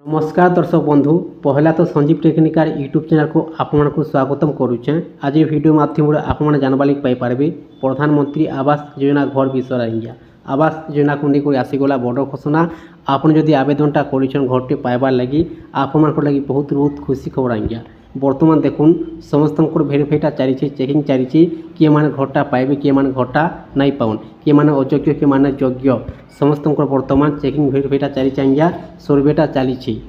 नमस्कार दर्शक बंधु पहला तो संजीव टेक्निकल यूट्यूब चैनल को आपको स्वागतम करुचे। आज ये वीडियो माध्यम आपने जानवार पारे प्रधानमंत्री आवास योजना घर विषय आज्ञा आवास योजना को लेकर आसीगला बड़ घोषणा। आपड़ जदि आवेदनटा कर घरटे पाइबार लगी आप लगी बहुत बहुत खुशी खबर आज्ञा। बर्तमान देखुन समस्त भेरीफाईटा चली चेकिंग चली किए माने घरटा पाइबे किए माने घरटा नहीं पाउन किए माने अयोग्य किए माने योग्य समस्त बर्तमान चेकिंग भेरीफाईटा चली आज्ञा सर्वेटा चली।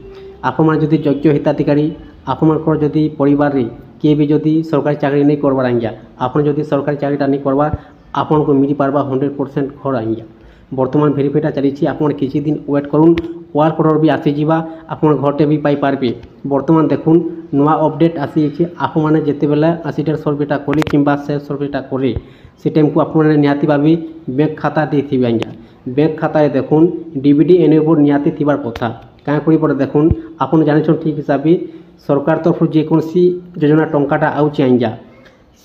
आप जदि योग्य हिताधिकारी आपंकर जदि परिवार किए भी जदि सरकारी चाकरी नहीं करवार आज्ञा आप जदि सरकारी चाकरीटा नहीं करवार आपन को मिल पार्बा 100% घर आज्ञा। बर्तमान भेरीफाईटा चली आप किसी दिन वेट करूँ वर्क ऑर्डर भी आसीजा आप घरटे भी पाइपारे। बर्तमान देखुन नुआ अपडेट आसी आप मैंने जिते बेले आसीटार सर्वेटा कले कि सर्वेटा करे से टाइम को आपने निहाती भावी बैंक खाता दे आज्ञा। बैंक खाता देखुन डीबीडी एनेबल निहाती थिबार कथा क्या कर देखुन आप जान ठीक हिसाब से सरकार तरफ जेकोसी योजना टंकाटा आउची आज्ञा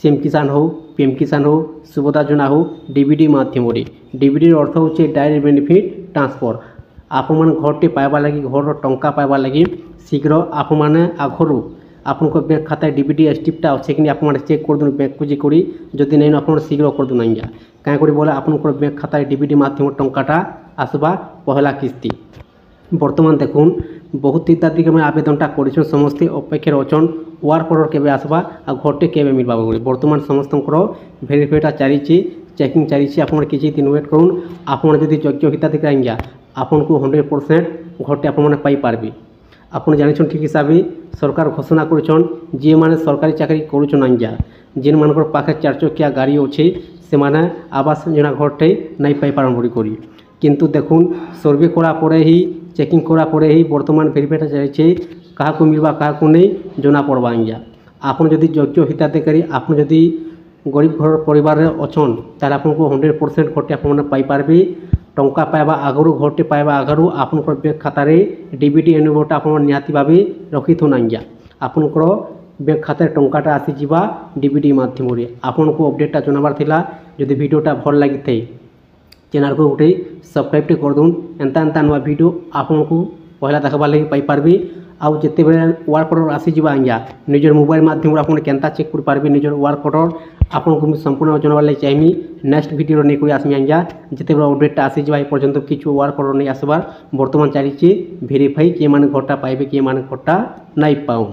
सीएम किसान हो पीएम किसान हो सुभद्रा योजना हो डीबीडी माध्यम डीबीडी अर्थ हो डायरेक्ट बेनिफिट ट्रांसफर आप घरटे पाइबार लगी घर टंका पाइबार लगी शीघ्र आप आगु आपन बैंक खाता डीबीडी स्टिपटा अच्छे कि आप चेक कर दूँ बैंक को जी जदि नहीं आप शीघ्र कर दूँ आज्ञा क्या बोले आप बैंक खाता डीबीडी माध्यम टंकाटा आसवा पहला किस्ती। बर्तमान देखुन बहुत हिताधिकारी में आवेदनटा कर समस्ते अपेक्षार अच्छन वर्क ऑर्डर केबे आसवा आ घरटे केबे मिलवा बर्तमान समस्त भेरीफाईटा चली चेकिंग चली आप किसी दिन वेट करूँ आप योग्य हिताधिकारी आज्ञा आपन को 100% घरटे आपपारे। आप जान ठीक हिसाब से सरकार घोषणा कर जी मैंने सरकारी चाकरी करुन आज्ञा जेन मान पाखे 4 चकिया गाड़ी अच्छे से मैंने आवास योजना घरटे नहीं पाइपार बोली किंतु देखुन सर्वे करा ही चेकिंग करा ही बर्तमान भेरीफाईटा चली क्या मिलवा क्या नहीं जना पड़वा आज्ञा। आप योग्य हिताधिकारी आप गरीब घर परिवार अच्छन तार आपको 100% घरटे आपपारे टंका पाइबा आगु घरटे पाइबा आगु आप बैंक खाता डीबीडी एनेबलटा आप निहाती भाव रखी थुन आज्ञा आपंकर बैंक खाता टंकाटा आसीजा डीबीडी माध्यम आपन को अपडेटा जनाबार जदि वीडियोटा भल लगी थे चैनल को गोटे सब्सक्राइब कर दून एंता एंता नुआ वीडियो आपन को पहला देखबार लगी पाइपारे। आउ जिते बेले वर्क ऑर्डर आसीजा आज्ञा निजर मोबाइल माध्यम आप केनता चेक कर पारे निजर वर्क ऑर्डर आपन को संपूर्ण जनाबार लगी चाहिए नेक्स्ट वीडियो नहीं कर आसमी आज्ञा जिते बेले अपडेटा आसीजा ए पर्यंत किछु वर्क ऑर्डर नहीं आसबार बर्तमान चली भेरीफाई किए माने घरटा पाइबे किए माने घरटा नहीं पाऊँ।